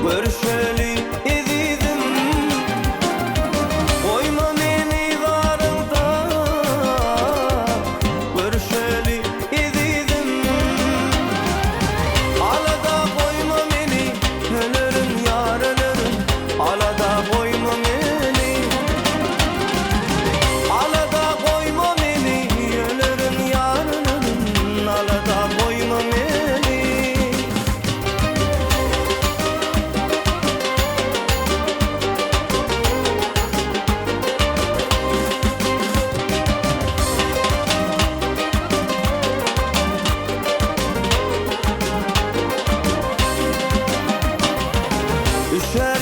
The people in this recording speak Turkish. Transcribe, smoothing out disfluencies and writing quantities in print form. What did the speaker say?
görüşeli ididim. Koyma meni darılda, görüşeli ididim. Alada koyma meni, ölürüm yar ölürüm. Alada koyma meni, alada koyma meni, ölürüm yar ölürüm. Alada koyma meni. Düşer